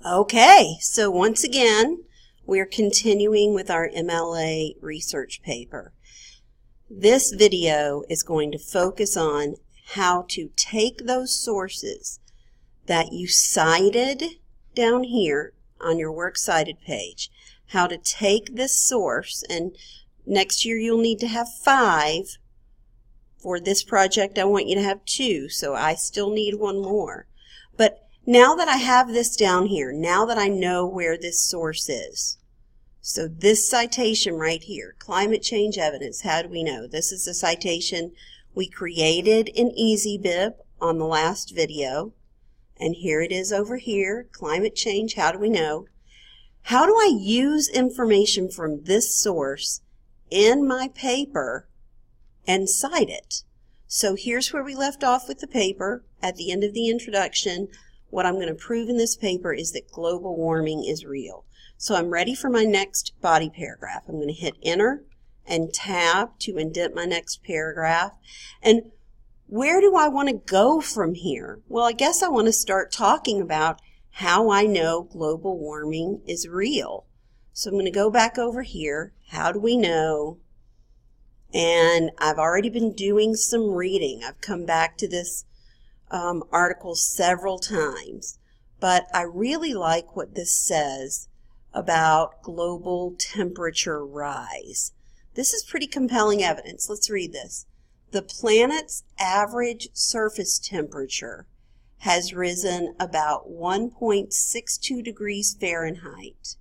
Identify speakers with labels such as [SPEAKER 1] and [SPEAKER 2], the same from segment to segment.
[SPEAKER 1] Okay, so once again, we're continuing with our MLA research paper. This video is going to focus on how to take those sources that you cited down here on your Works Cited page, how to take this source, and next year you'll need to have 5. For this project, I want you to have 2, so I still need 1 more. But now that I have this down here, now that I know where this source is, so this citation right here, climate change evidence, how do we know? This is a citation we created in EasyBib on the last video, and here it is over here, climate change, how do we know? How do I use information from this source in my paper and cite it? So here's where we left off with the paper at the end of the introduction. What I'm going to prove in this paper is that global warming is real. So I'm ready for my next body paragraph. I'm going to hit Enter and Tab to indent my next paragraph. And where do I want to go from here? Well, I guess I want to start talking about how I know global warming is real. So I'm going to go back over here. How do we know? And I've already been doing some reading. I've come back to this article several times, but I really like what this says about global temperature rise. This is pretty compelling evidence. Let's read this. The planet's average surface temperature has risen about 1.62 degrees Fahrenheit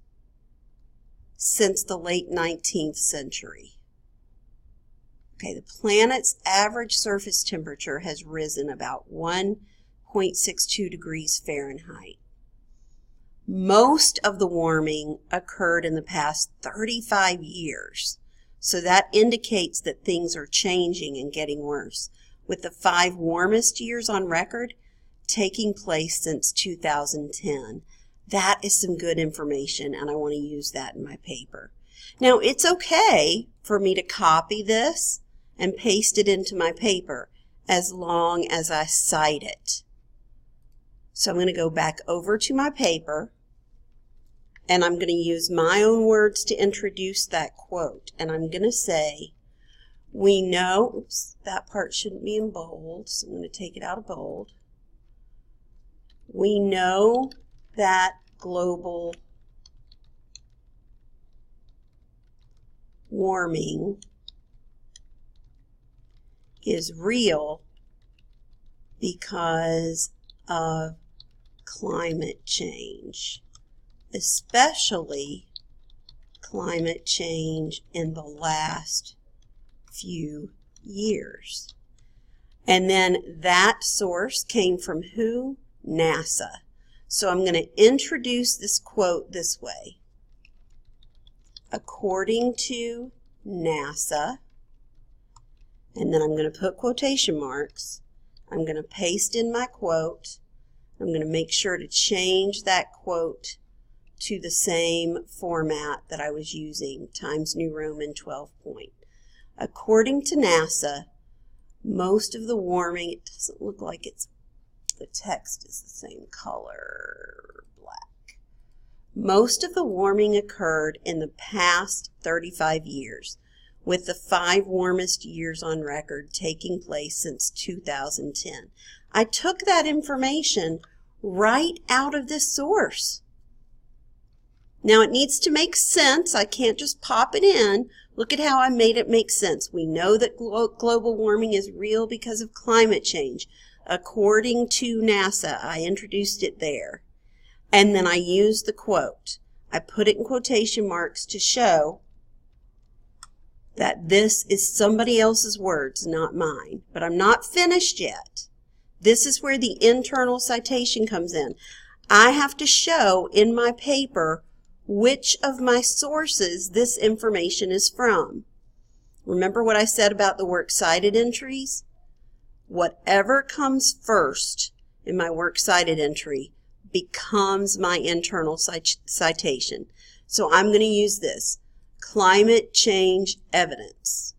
[SPEAKER 1] since the late 19th century. Okay, the planet's average surface temperature has risen about 1.62 degrees Fahrenheit. Most of the warming occurred in the past 35 years, so that indicates that things are changing and getting worse, with the 5 warmest years on record taking place since 2010. That is some good information, and I want to use that in my paper. Now, it's okay for me to copy this and paste it into my paper as long as I cite it. So I'm going to go back over to my paper, and I'm going to use my own words to introduce that quote. And I'm going to say, we know, oops, that part shouldn't be in bold, so I'm going to take it out of bold. We know that global warming is real because of climate change, especially climate change in the last few years. And then that source came from who? NASA. So I'm going to introduce this quote this way. According to NASA, and then I'm going to put quotation marks. I'm going to paste in my quote. I'm going to make sure to change that quote to the same format that I was using, Times New Roman 12 point. According to NASA, most of the warming, it doesn't look like the text is the same color, black. Most of the warming occurred in the past 35 years, with the 5 warmest years on record taking place since 2010. I took that information right out of this source. Now it needs to make sense. I can't just pop it in. Look at how I made it make sense. We know that global warming is real because of climate change. According to NASA, I introduced it there. And then I used the quote. I put it in quotation marks to show that this is somebody else's words, not mine. But I'm not finished yet. This is where the internal citation comes in. I have to show in my paper which of my sources this information is from. Remember what I said about the works cited entries? Whatever comes first in my works cited entry becomes my internal citation. So I'm going to use this. Climate change evidence.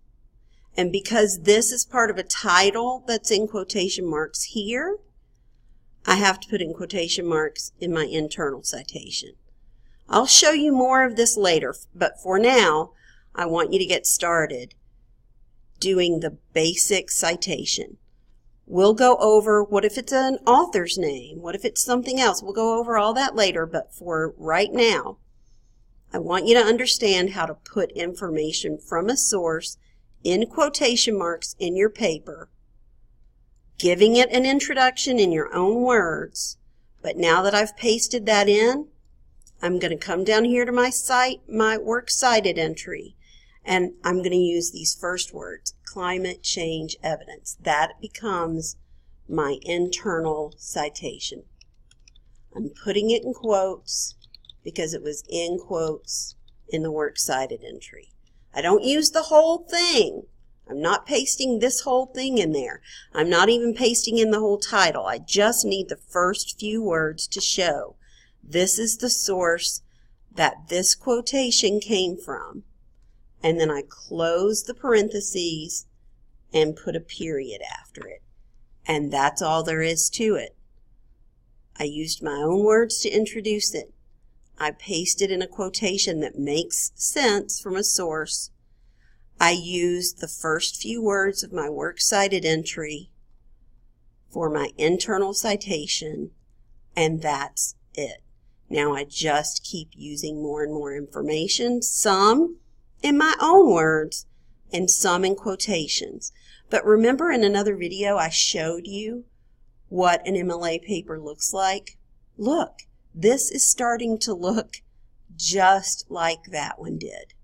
[SPEAKER 1] And because this is part of a title that's in quotation marks here, I have to put in quotation marks in my internal citation. I'll show you more of this later, but for now, I want you to get started doing the basic citation. We'll go over what if it's an author's name, what if it's something else. We'll go over all that later, but for right now, I want you to understand how to put information from a source in quotation marks in your paper, giving it an introduction in your own words. But now that I've pasted that in, I'm going to come down here to my works cited entry, and I'm going to use these first words, climate change evidence. That becomes my internal citation. I'm putting it in quotes because it was in quotes in the works cited entry. I don't use the whole thing. I'm not pasting this whole thing in there. I'm not even pasting in the whole title. I just need the first few words to show this is the source that this quotation came from. And then I close the parentheses and put a period after it. And that's all there is to it. I used my own words to introduce it. I pasted in a quotation that makes sense from a source. I used the first few words of my works cited entry for my internal citation, and that's it. Now I just keep using more and more information, some in my own words and some in quotations. But remember in another video I showed you what an MLA paper looks like? Look, this is starting to look just like that one did.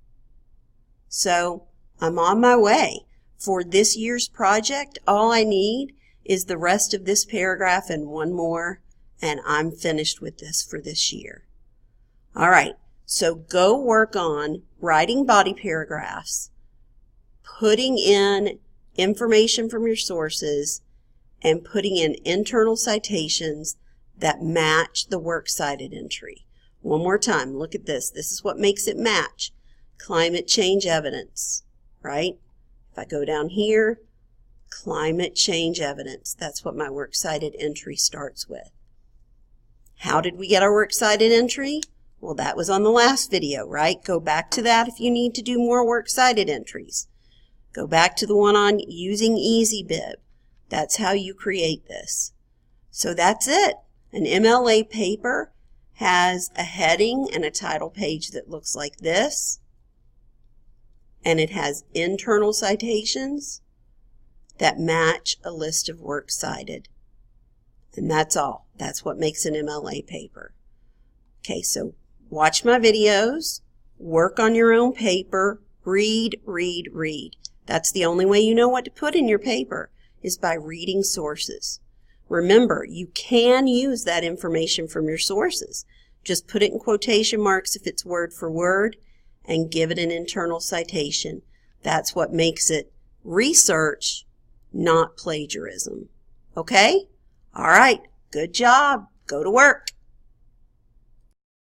[SPEAKER 1] So I'm on my way. For this year's project, all I need is the rest of this paragraph and one more, and I'm finished with this for this year. All right, so go work on writing body paragraphs, putting in information from your sources, and putting in internal citations that match the works cited entry. One more time, look at this. This is what makes it match. Climate change evidence, right? If I go down here, climate change evidence. That's what my works cited entry starts with. How did we get our works cited entry? Well, that was on the last video, right? Go back to that if you need to do more works cited entries. Go back to the one on using EasyBib. That's how you create this. So that's it. An MLA paper has a heading and a title page that looks like this. And it has internal citations that match a list of works cited. And that's all. That's what makes an MLA paper. Okay, so watch my videos, work on your own paper, read, read, read. That's the only way you know what to put in your paper, is by reading sources. Remember, you can use that information from your sources. Just put it in quotation marks if it's word for word, and give it an internal citation. That's what makes it research, not plagiarism. Okay? All right. Good job. Go to work.